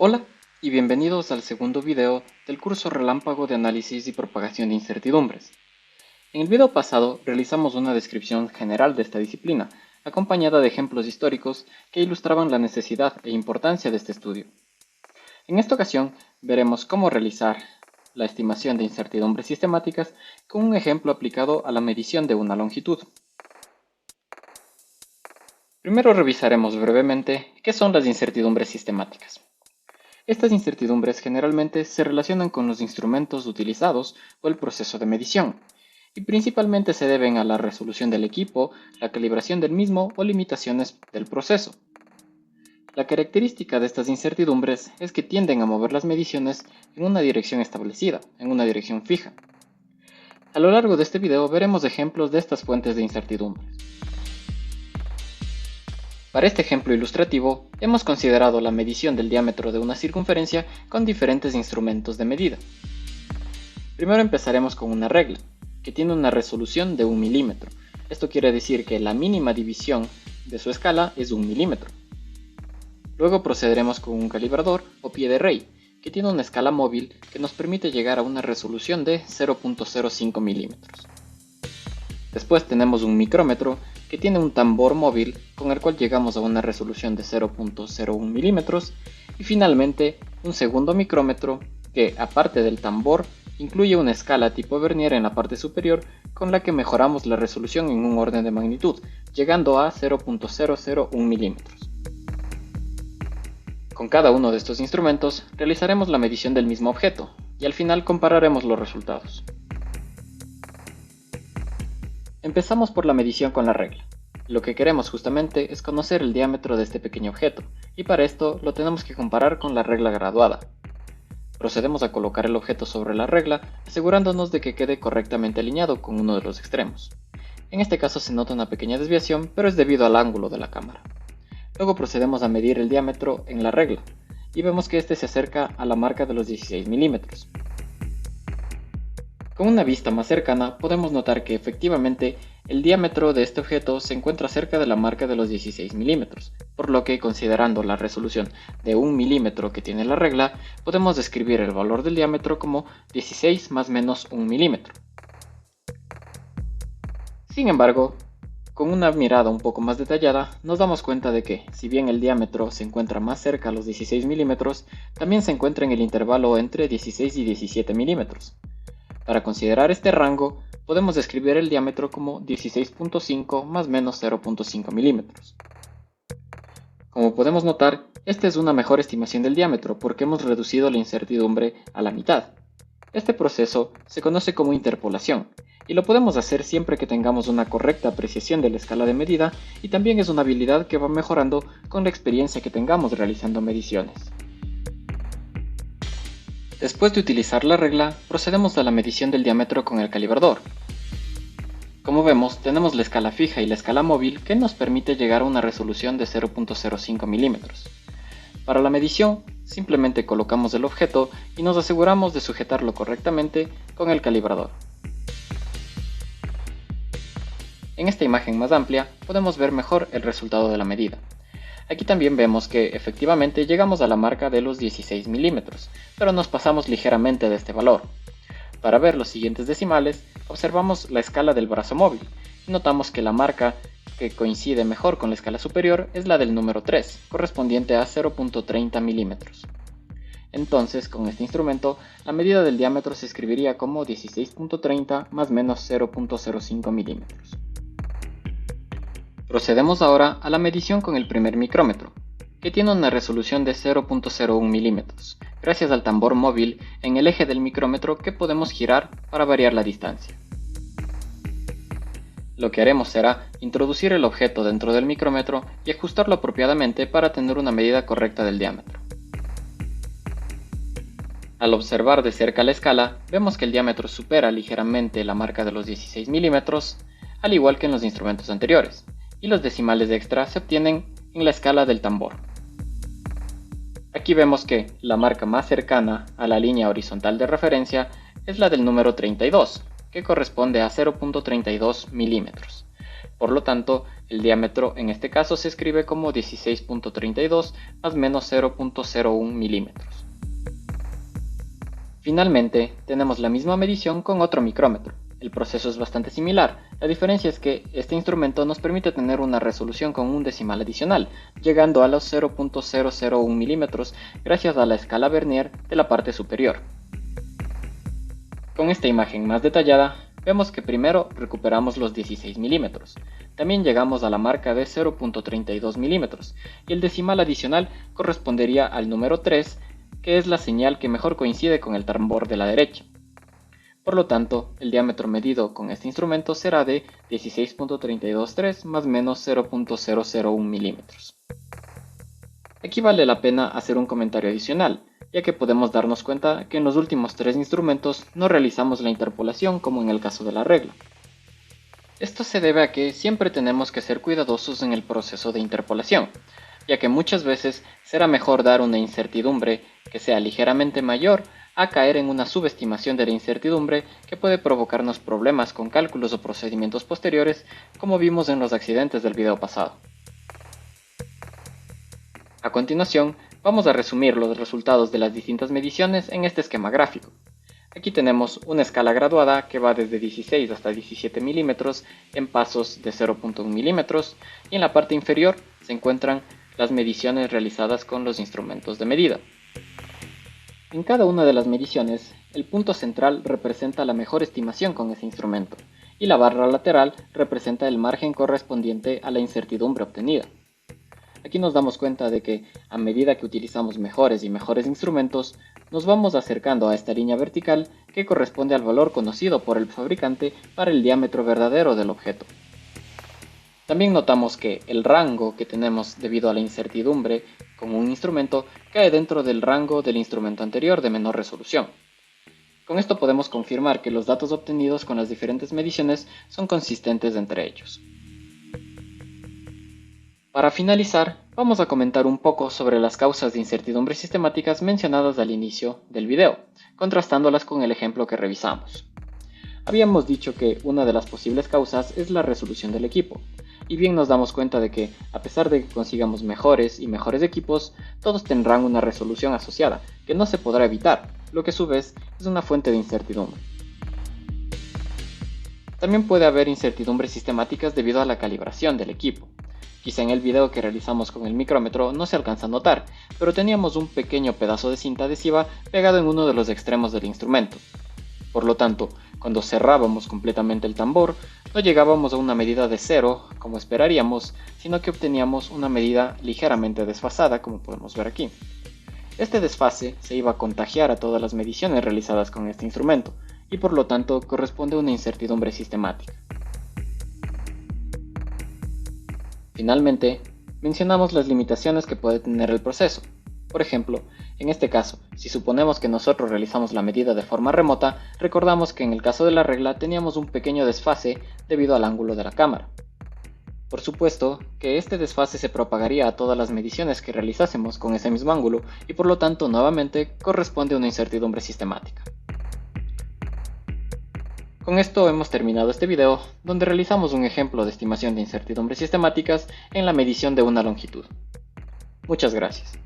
Hola y bienvenidos al segundo video del curso relámpago de análisis y propagación de incertidumbres. En el video pasado realizamos una descripción general de esta disciplina, acompañada de ejemplos históricos que ilustraban la necesidad e importancia de este estudio. En esta ocasión veremos cómo realizar la estimación de incertidumbres sistemáticas con un ejemplo aplicado a la medición de una longitud. Primero revisaremos brevemente qué son las incertidumbres sistemáticas. Estas incertidumbres generalmente se relacionan con los instrumentos utilizados o el proceso de medición, y principalmente se deben a la resolución del equipo, la calibración del mismo o limitaciones del proceso. La característica de estas incertidumbres es que tienden a mover las mediciones en una dirección establecida, en una dirección fija. A lo largo de este video veremos ejemplos de estas fuentes de incertidumbres. Para este ejemplo ilustrativo, hemos considerado la medición del diámetro de una circunferencia con diferentes instrumentos de medida. Primero empezaremos con una regla, que tiene una resolución de 1 milímetro. Esto quiere decir que la mínima división de su escala es 1 milímetro. Luego procederemos con un calibrador o pie de rey, que tiene una escala móvil que nos permite llegar a una resolución de 0.05 milímetros. Después tenemos un micrómetro, que tiene un tambor móvil con el cual llegamos a una resolución de 0.01 milímetros, y finalmente un segundo micrómetro que, aparte del tambor, incluye una escala tipo Vernier en la parte superior con la que mejoramos la resolución en un orden de magnitud, llegando a 0.001 milímetros. Con cada uno de estos instrumentos realizaremos la medición del mismo objeto y al final compararemos los resultados. Empezamos por la medición con la regla. Lo que queremos justamente es conocer el diámetro de este pequeño objeto, y para esto lo tenemos que comparar con la regla graduada. Procedemos a colocar el objeto sobre la regla, asegurándonos de que quede correctamente alineado con uno de los extremos. En este caso se nota una pequeña desviación, pero es debido al ángulo de la cámara. Luego procedemos a medir el diámetro en la regla, y vemos que este se acerca a la marca de los 16 milímetros. Con una vista más cercana podemos notar que efectivamente el diámetro de este objeto se encuentra cerca de la marca de los 16 milímetros, por lo que considerando la resolución de 1 milímetro que tiene la regla, podemos describir el valor del diámetro como 16 más menos 1 milímetro. Sin embargo, con una mirada un poco más detallada, nos damos cuenta de que, si bien el diámetro se encuentra más cerca a los 16 milímetros, también se encuentra en el intervalo entre 16 y 17 milímetros. Para considerar este rango, podemos describir el diámetro como 16.5 más menos 0.5 milímetros. Como podemos notar, esta es una mejor estimación del diámetro porque hemos reducido la incertidumbre a la mitad. Este proceso se conoce como interpolación, y lo podemos hacer siempre que tengamos una correcta apreciación de la escala de medida, y también es una habilidad que va mejorando con la experiencia que tengamos realizando mediciones. Después de utilizar la regla, procedemos a la medición del diámetro con el calibrador. Como vemos, tenemos la escala fija y la escala móvil que nos permite llegar a una resolución de 0.05 milímetros. Para la medición, simplemente colocamos el objeto y nos aseguramos de sujetarlo correctamente con el calibrador. En esta imagen más amplia podemos ver mejor el resultado de la medida. Aquí también vemos que efectivamente llegamos a la marca de los 16 milímetros, pero nos pasamos ligeramente de este valor. Para ver los siguientes decimales, observamos la escala del brazo móvil y notamos que la marca que coincide mejor con la escala superior es la del número 3, correspondiente a 0.30 milímetros. Entonces, con este instrumento, la medida del diámetro se escribiría como 16.30 más menos 0.05 milímetros. Procedemos ahora a la medición con el primer micrómetro, que tiene una resolución de 0.01 milímetros, gracias al tambor móvil en el eje del micrómetro que podemos girar para variar la distancia. Lo que haremos será introducir el objeto dentro del micrómetro y ajustarlo apropiadamente para tener una medida correcta del diámetro. Al observar de cerca la escala, vemos que el diámetro supera ligeramente la marca de los 16 milímetros, al igual que en los instrumentos anteriores, y los decimales extra se obtienen en la escala del tambor. Aquí vemos que la marca más cercana a la línea horizontal de referencia es la del número 32, que corresponde a 0.32 milímetros. Por lo tanto, el diámetro en este caso se escribe como 16.32 más menos 0.01 milímetros. Finalmente, tenemos la misma medición con otro micrómetro. El proceso es bastante similar, la diferencia es que este instrumento nos permite tener una resolución con un decimal adicional, llegando a los 0.001 milímetros gracias a la escala Vernier de la parte superior. Con esta imagen más detallada, vemos que primero recuperamos los 16 milímetros, también llegamos a la marca de 0.32 milímetros, y el decimal adicional correspondería al número 3, que es la señal que mejor coincide con el tambor de la derecha. Por lo tanto, el diámetro medido con este instrumento será de 16.323 más menos 0.001 milímetros. Aquí vale la pena hacer un comentario adicional, ya que podemos darnos cuenta que en los últimos tres instrumentos no realizamos la interpolación como en el caso de la regla. Esto se debe a que siempre tenemos que ser cuidadosos en el proceso de interpolación, ya que muchas veces será mejor dar una incertidumbre que sea ligeramente mayor a caer en una subestimación de la incertidumbre que puede provocarnos problemas con cálculos o procedimientos posteriores, como vimos en los accidentes del video pasado. A continuación, vamos a resumir los resultados de las distintas mediciones en este esquema gráfico. Aquí tenemos una escala graduada que va desde 16 hasta 17 milímetros en pasos de 0.1 milímetros, y en la parte inferior se encuentran las mediciones realizadas con los instrumentos de medida. En cada una de las mediciones, el punto central representa la mejor estimación con ese instrumento, y la barra lateral representa el margen correspondiente a la incertidumbre obtenida. Aquí nos damos cuenta de que, a medida que utilizamos mejores y mejores instrumentos, nos vamos acercando a esta línea vertical que corresponde al valor conocido por el fabricante para el diámetro verdadero del objeto. También notamos que el rango que tenemos debido a la incertidumbre con un instrumento cae dentro del rango del instrumento anterior de menor resolución. Con esto podemos confirmar que los datos obtenidos con las diferentes mediciones son consistentes entre ellos. Para finalizar, vamos a comentar un poco sobre las causas de incertidumbre sistemáticas mencionadas al inicio del video, contrastándolas con el ejemplo que revisamos. Habíamos dicho que una de las posibles causas es la resolución del equipo, y bien nos damos cuenta de que, a pesar de que consigamos mejores y mejores equipos, todos tendrán una resolución asociada, que no se podrá evitar, lo que a su vez es una fuente de incertidumbre. También puede haber incertidumbres sistemáticas debido a la calibración del equipo. Quizá en el video que realizamos con el micrómetro no se alcanza a notar, pero teníamos un pequeño pedazo de cinta adhesiva pegado en uno de los extremos del instrumento. Por lo tanto, cuando cerrábamos completamente el tambor, no llegábamos a una medida de 0, como esperaríamos, sino que obteníamos una medida ligeramente desfasada, como podemos ver aquí. Este desfase se iba a contagiar a todas las mediciones realizadas con este instrumento, y por lo tanto corresponde a una incertidumbre sistemática. Finalmente, mencionamos las limitaciones que puede tener el proceso. Por ejemplo, en este caso, si suponemos que nosotros realizamos la medida de forma remota, recordamos que en el caso de la regla teníamos un pequeño desfase debido al ángulo de la cámara. Por supuesto que este desfase se propagaría a todas las mediciones que realizásemos con ese mismo ángulo y por lo tanto nuevamente corresponde a una incertidumbre sistemática. Con esto hemos terminado este video, donde realizamos un ejemplo de estimación de incertidumbres sistemáticas en la medición de una longitud. Muchas gracias.